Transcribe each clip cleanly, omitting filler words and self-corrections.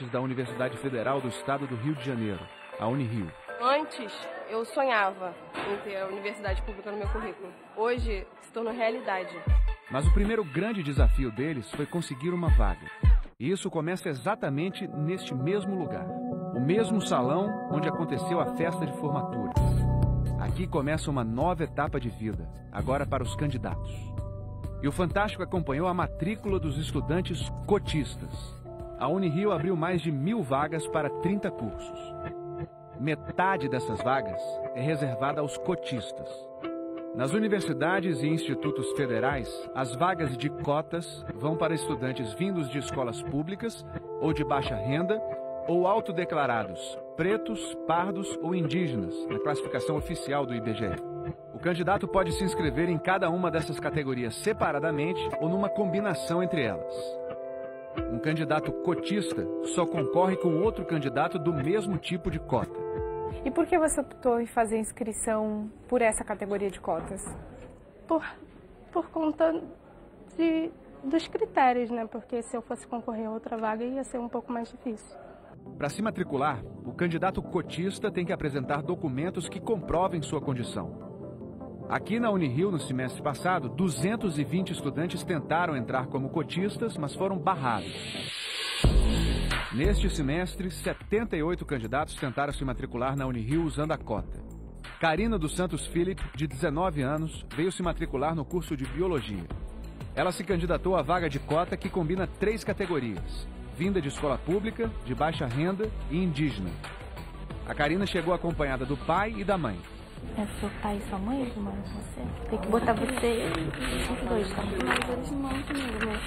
Da Universidade Federal do Estado do Rio de Janeiro, a Unirio. Antes, eu sonhava em ter a universidade pública no meu currículo. Hoje, se tornou realidade. Mas o primeiro grande desafio deles foi conseguir uma vaga. E isso começa exatamente neste mesmo lugar. O mesmo salão onde aconteceu a festa de formatura. Aqui começa uma nova etapa de vida, agora para os candidatos. E o Fantástico acompanhou a matrícula dos estudantes cotistas. A Unirio abriu mais de 1.000 vagas para 30 cursos. Metade dessas vagas é reservada aos cotistas. Nas universidades e institutos federais, as vagas de cotas vão para estudantes vindos de escolas públicas ou de baixa renda ou autodeclarados pretos, pardos ou indígenas, na classificação oficial do IBGE. O candidato pode se inscrever em cada uma dessas categorias separadamente ou numa combinação entre elas. Um candidato cotista só concorre com outro candidato do mesmo tipo de cota. E por que você optou em fazer inscrição por essa categoria de cotas? Por conta dos critérios, né? Porque se eu fosse concorrer a outra vaga ia ser um pouco mais difícil. Para se matricular, o candidato cotista tem que apresentar documentos que comprovem sua condição. Aqui na Unirio, no semestre passado, 220 estudantes tentaram entrar como cotistas, mas foram barrados. Neste semestre, 78 candidatos tentaram se matricular na Unirio usando a cota. Karina dos Santos Philip, de 19 anos, veio se matricular no curso de Biologia. Ela se candidatou à vaga de cota que combina 3 categorias: vinda de escola pública, de baixa renda e indígena. A Karina chegou acompanhada do pai e da mãe. É seu pai e sua mãe, eles moram com você? Tem que botar você os dois, tá? Mas eles moram comigo, né?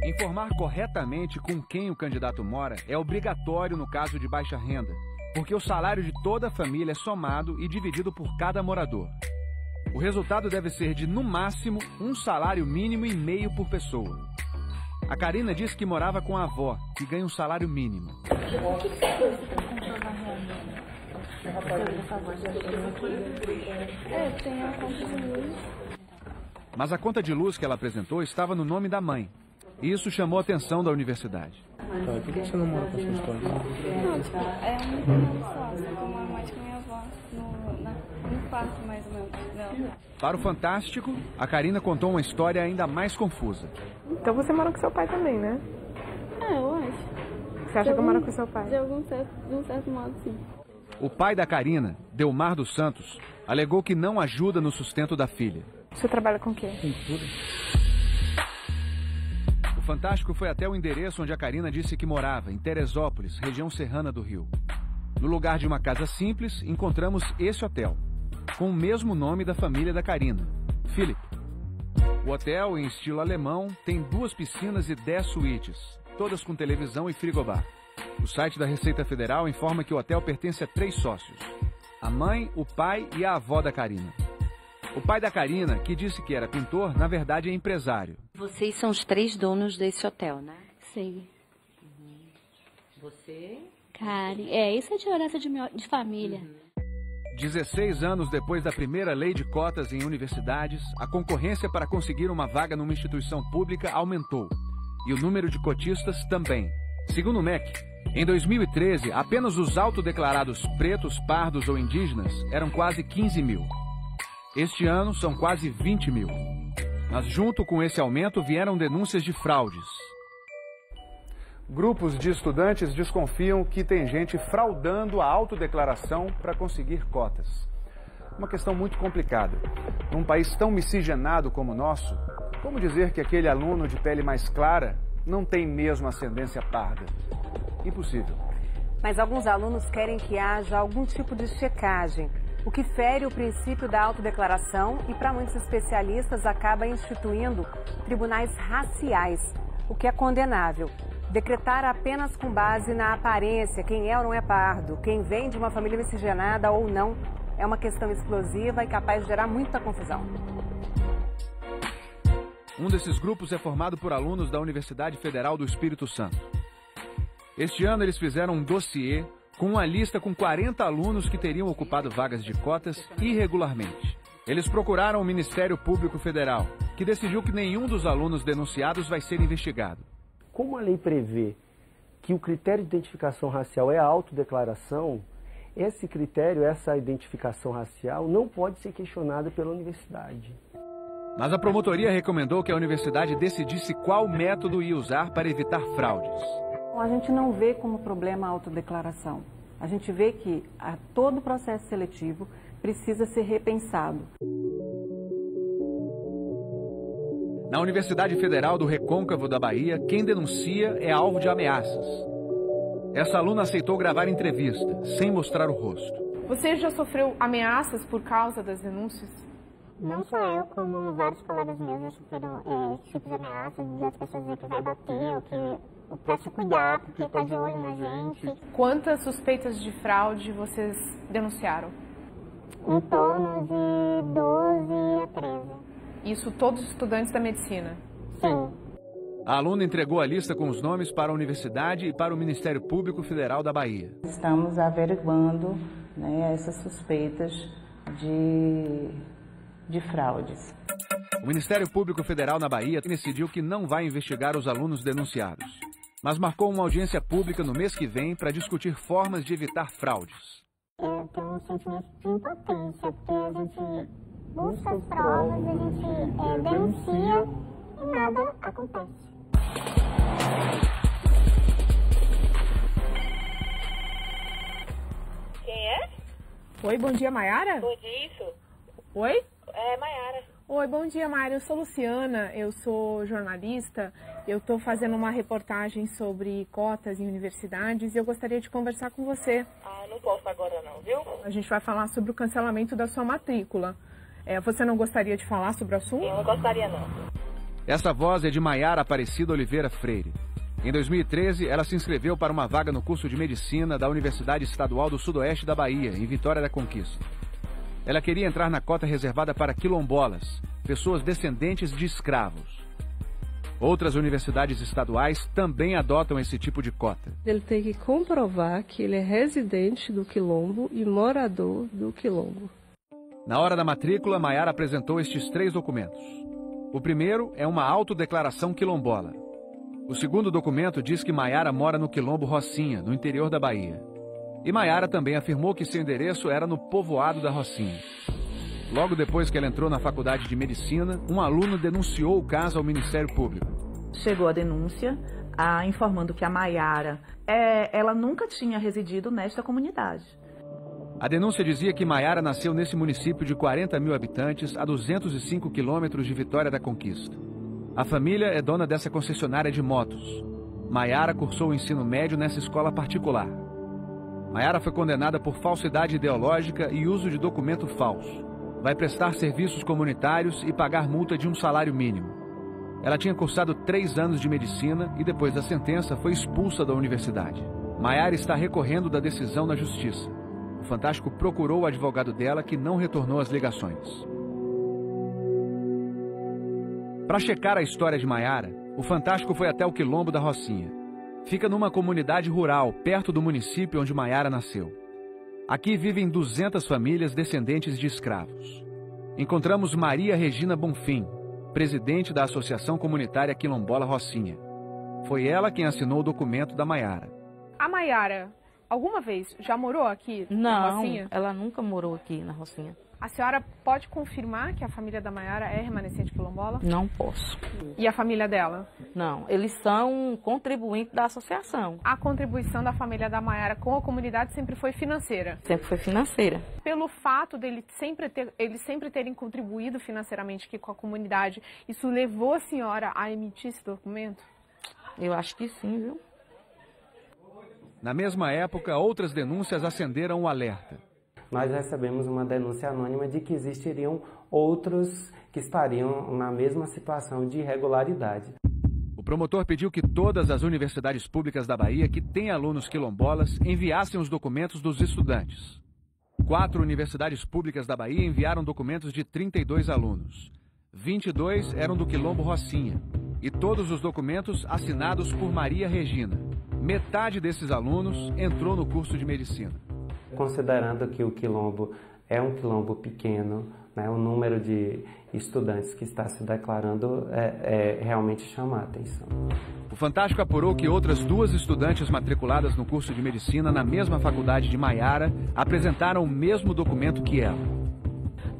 Informar corretamente com quem o candidato mora é obrigatório no caso de baixa renda, porque o salário de toda a família é somado e dividido por cada morador. O resultado deve ser de, no máximo, um salário mínimo e meio por pessoa. A Karina disse que morava com a avó, que ganha um salário mínimo. Tem a conta de luz. Mas a conta de luz que ela apresentou estava no nome da mãe. E isso chamou a atenção da universidade. Por que você não mora com a sua esposa? Não, tipo, é um irmão só. Eu moro mais com minha avó, no quarto mais ou menos dela. Para o Fantástico, a Karina contou uma história ainda mais confusa. Então você mora com seu pai também, né? Eu acho. Você acha que eu moro com seu pai? De um certo modo, sim. O pai da Karina, Delmar dos Santos, alegou que não ajuda no sustento da filha. Você trabalha com o quê? Pintura. O Fantástico foi até o endereço onde a Karina disse que morava, em Teresópolis, região serrana do Rio. No lugar de uma casa simples, encontramos esse hotel, com o mesmo nome da família da Karina, Philip. O hotel, em estilo alemão, tem 2 piscinas e 10 suítes, todas com televisão e frigobar. O site da Receita Federal informa que o hotel pertence a 3 sócios: a mãe, o pai e a avó da Karina. O pai da Karina, que disse que era pintor, na verdade é empresário. Vocês são os 3 donos desse hotel, né? Sim. Você? Karen. Isso é de herança de família. 16 anos depois da primeira lei de cotas em universidades, a concorrência para conseguir uma vaga numa instituição pública aumentou. E o número de cotistas também. Segundo o MEC, em 2013, apenas os autodeclarados pretos, pardos ou indígenas eram quase 15 mil. Este ano são quase 20 mil. Mas junto com esse aumento vieram denúncias de fraudes. Grupos de estudantes desconfiam que tem gente fraudando a autodeclaração para conseguir cotas. Uma questão muito complicada. Num país tão miscigenado como o nosso, como dizer que aquele aluno de pele mais clara não tem mesmo ascendência parda? Impossível. Mas alguns alunos querem que haja algum tipo de checagem, o que fere o princípio da autodeclaração e, para muitos especialistas, acaba instituindo tribunais raciais, o que é condenável. Decretar apenas com base na aparência, quem é ou não é pardo, quem vem de uma família miscigenada ou não, é uma questão explosiva e capaz de gerar muita confusão. Um desses grupos é formado por alunos da Universidade Federal do Espírito Santo. Este ano eles fizeram um dossiê com uma lista com 40 alunos que teriam ocupado vagas de cotas irregularmente. Eles procuraram o Ministério Público Federal, que decidiu que nenhum dos alunos denunciados vai ser investigado. Como a lei prevê que o critério de identificação racial é a autodeclaração, esse critério, essa identificação racial, não pode ser questionada pela universidade. Mas a promotoria recomendou que a universidade decidisse qual método ia usar para evitar fraudes. A gente não vê como problema a autodeclaração. A gente vê que todo o processo seletivo precisa ser repensado. Na Universidade Federal do Recôncavo da Bahia, quem denuncia é alvo de ameaças. Essa aluna aceitou gravar entrevista, sem mostrar o rosto. Você já sofreu ameaças por causa das denúncias? Não só eu, como vários colegas meus já sofreram tipos de ameaças de as pessoas dizer que vai bater, ou que pra se cuidar, porque tá de olho na gente. Quantas suspeitas de fraude vocês denunciaram? Em torno de 12 a 13. Isso todos os estudantes da medicina? Sim. A aluna entregou a lista com os nomes para a universidade e para o Ministério Público Federal da Bahia. Estamos averiguando, né, essas suspeitas de fraudes. O Ministério Público Federal na Bahia decidiu que não vai investigar os alunos denunciados, mas marcou uma audiência pública no mês que vem para discutir formas de evitar fraudes. Eu tenho um sentimento de impotência, porque a gente busca as provas, a gente denuncia e nada acontece. Quem é? Oi, bom dia, Maiara? Bom dia, isso. Oi? É, Maiara. Oi, bom dia, Maiara. Eu sou Luciana, eu sou jornalista. Eu estou fazendo uma reportagem sobre cotas em universidades e eu gostaria de conversar com você. Ah, não posso agora não, viu? A gente vai falar sobre o cancelamento da sua matrícula. Você não gostaria de falar sobre o assunto? Eu não gostaria não. Essa voz é de Maiara Aparecida Oliveira Freire. Em 2013, ela se inscreveu para uma vaga no curso de Medicina da Universidade Estadual do Sudoeste da Bahia, em Vitória da Conquista. Ela queria entrar na cota reservada para quilombolas, pessoas descendentes de escravos. Outras universidades estaduais também adotam esse tipo de cota. Ele tem que comprovar que ele é residente do quilombo e morador do quilombo. Na hora da matrícula, Maiara apresentou estes 3 documentos. O primeiro é uma autodeclaração quilombola. O segundo documento diz que Maiara mora no quilombo Rocinha, no interior da Bahia. E Maiara também afirmou que seu endereço era no povoado da Rocinha. Logo depois que ela entrou na faculdade de medicina, um aluno denunciou o caso ao Ministério Público. Chegou a denúncia informando que a Maiara ela nunca tinha residido nesta comunidade. A denúncia dizia que Maiara nasceu nesse município de 40 mil habitantes, a 205 quilômetros de Vitória da Conquista. A família é dona dessa concessionária de motos. Maiara cursou o ensino médio nessa escola particular. Maiara foi condenada por falsidade ideológica e uso de documento falso. Vai prestar serviços comunitários e pagar multa de um salário mínimo. Ela tinha cursado 3 anos de medicina e depois da sentença foi expulsa da universidade. Maiara está recorrendo da decisão na justiça. O Fantástico procurou o advogado dela, que não retornou as ligações. Para checar a história de Maiara, o Fantástico foi até o quilombo da Rocinha. Fica numa comunidade rural, perto do município onde Maiara nasceu. Aqui vivem 200 famílias descendentes de escravos. Encontramos Maria Regina Bonfim, presidente da Associação Comunitária Quilombola Rocinha. Foi ela quem assinou o documento da Maiara. A Maiara, alguma vez já morou aqui na Rocinha? Não, ela nunca morou aqui na Rocinha. A senhora pode confirmar que a família da Maiara é remanescente quilombola? Não posso. E a família dela? Não, eles são contribuintes da associação. A contribuição da família da Maiara com a comunidade sempre foi financeira? Sempre foi financeira. Pelo fato de eles sempre terem contribuído financeiramente aqui com a comunidade, isso levou a senhora a emitir esse documento? Eu acho que sim, viu? Na mesma época, outras denúncias acenderam o alerta. Nós recebemos uma denúncia anônima de que existiriam outros que estariam na mesma situação de irregularidade. O promotor pediu que todas as universidades públicas da Bahia que têm alunos quilombolas enviassem os documentos dos estudantes. 4 universidades públicas da Bahia enviaram documentos de 32 alunos. 22 eram do quilombo Rocinha. E todos os documentos assinados por Maria Regina. Metade desses alunos entrou no curso de medicina. Considerando que o quilombo É um quilombo pequeno, né? O número de estudantes que está se declarando realmente chama a atenção. O Fantástico apurou que outras 2 estudantes matriculadas no curso de medicina na mesma faculdade de Maiara apresentaram o mesmo documento que ela.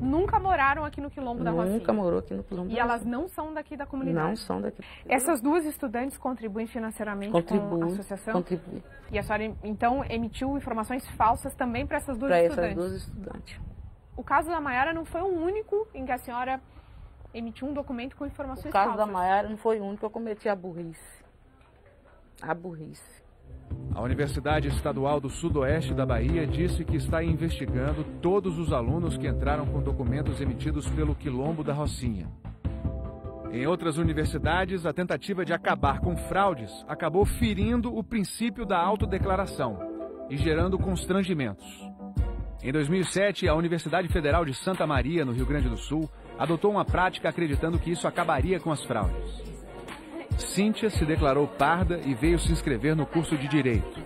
Nunca moraram aqui no Quilombo da Rocinha? Nunca morou aqui no Quilombo. E elas não são daqui da comunidade? Não são daqui. Essas 2 estudantes contribuem financeiramente com a associação? Contribuem. E a senhora, então, emitiu informações falsas também para essas 2 estudantes? Para essas 2 estudantes. O caso da Maiara não foi o único em que a senhora emitiu um documento com informações falsas? O caso da Maiara não foi o único que eu cometi a burrice. A burrice. A Universidade Estadual do Sudoeste da Bahia disse que está investigando todos os alunos que entraram com documentos emitidos pelo Quilombo da Rocinha. Em outras universidades, a tentativa de acabar com fraudes acabou ferindo o princípio da autodeclaração e gerando constrangimentos. Em 2007, a Universidade Federal de Santa Maria, no Rio Grande do Sul, adotou uma prática acreditando que isso acabaria com as fraudes. Cíntia se declarou parda e veio se inscrever no curso de Direito.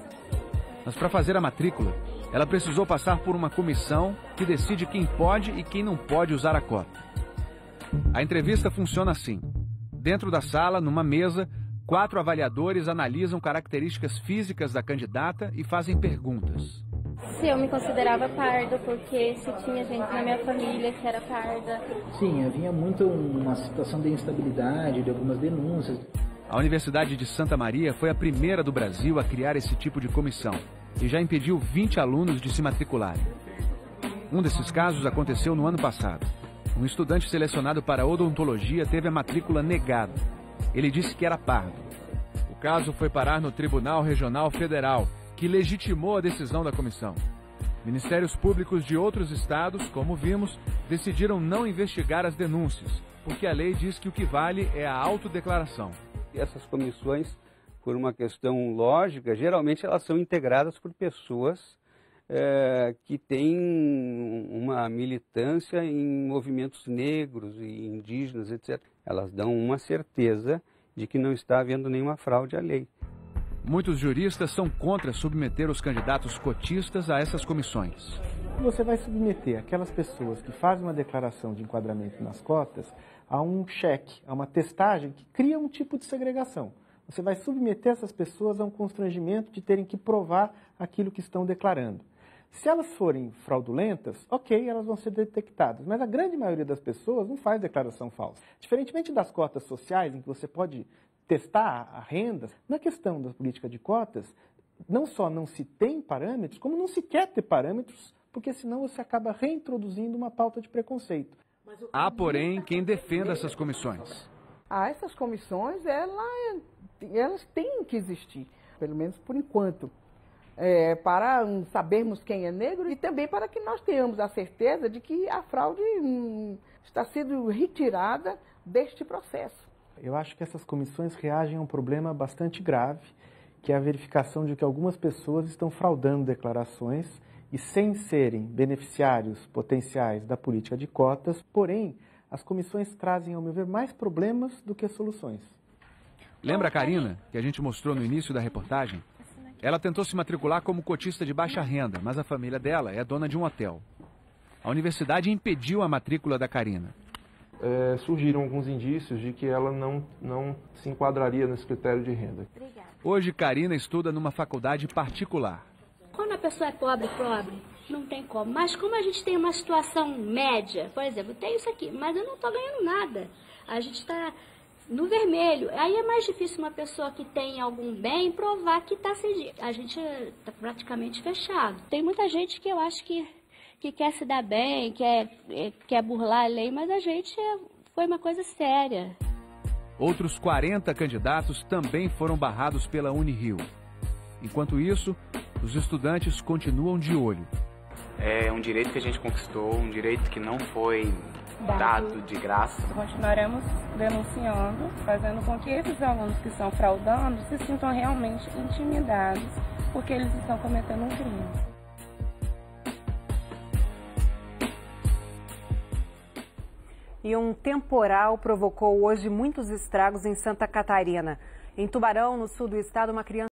Mas para fazer a matrícula, ela precisou passar por uma comissão que decide quem pode e quem não pode usar a cota. A entrevista funciona assim. Dentro da sala, numa mesa, 4 avaliadores analisam características físicas da candidata e fazem perguntas. Se eu me considerava parda, porque se tinha gente na minha família que era parda. Sim, havia muito uma situação de instabilidade, de algumas denúncias. A Universidade de Santa Maria foi a primeira do Brasil a criar esse tipo de comissão e já impediu 20 alunos de se matricularem. Um desses casos aconteceu no ano passado. Um estudante selecionado para odontologia teve a matrícula negada. Ele disse que era pardo. O caso foi parar no Tribunal Regional Federal, que legitimou a decisão da comissão. Ministérios públicos de outros estados, como vimos, decidiram não investigar as denúncias, porque a lei diz que o que vale é a autodeclaração. Essas comissões, por uma questão lógica, geralmente elas são integradas por pessoas que têm uma militância em movimentos negros e indígenas, etc. Elas dão uma certeza de que não está havendo nenhuma fraude à lei. Muitos juristas são contra submeter os candidatos cotistas a essas comissões. Você vai submeter aquelas pessoas que fazem uma declaração de enquadramento nas cotas a um cheque, a uma testagem que cria um tipo de segregação. Você vai submeter essas pessoas a um constrangimento de terem que provar aquilo que estão declarando. Se elas forem fraudulentas, ok, elas vão ser detectadas, mas a grande maioria das pessoas não faz declaração falsa. Diferentemente das cotas sociais, em que você pode testar a renda, na questão da política de cotas, não só não se tem parâmetros, como não se quer ter parâmetros, porque senão você acaba reintroduzindo uma pauta de preconceito. Há, porém, quem defenda essas comissões. Essas comissões, elas têm que existir, pelo menos por enquanto, para sabermos quem é negro e também para que nós tenhamos a certeza de que a fraude está sendo retirada deste processo. Eu acho que essas comissões reagem a um problema bastante grave, que é a verificação de que algumas pessoas estão fraudando declarações e sem serem beneficiários potenciais da política de cotas, porém, as comissões trazem, ao meu ver, mais problemas do que soluções. Lembra a Karina, que a gente mostrou no início da reportagem? Ela tentou se matricular como cotista de baixa renda, mas a família dela é dona de um hotel. A universidade impediu a matrícula da Karina. Surgiram alguns indícios de que ela não se enquadraria nesse critério de renda. Hoje, Karina estuda numa faculdade particular. Quando a pessoa é pobre, não tem como. Mas como a gente tem uma situação média, por exemplo, eu tenho isso aqui, mas eu não estou ganhando nada. A gente está no vermelho. Aí é mais difícil uma pessoa que tem algum bem provar que está sem... A gente está praticamente fechado. Tem muita gente que eu acho que quer se dar bem, quer burlar a lei, mas a gente foi uma coisa séria. Outros 40 candidatos também foram barrados pela Unirio. Enquanto isso, os estudantes continuam de olho. É um direito que a gente conquistou, um direito que não foi dado de graça. Continuaremos denunciando, fazendo com que esses alunos que estão fraudando se sintam realmente intimidados, porque eles estão cometendo um crime. E um temporal provocou hoje muitos estragos em Santa Catarina. Em Tubarão, no sul do estado, uma criança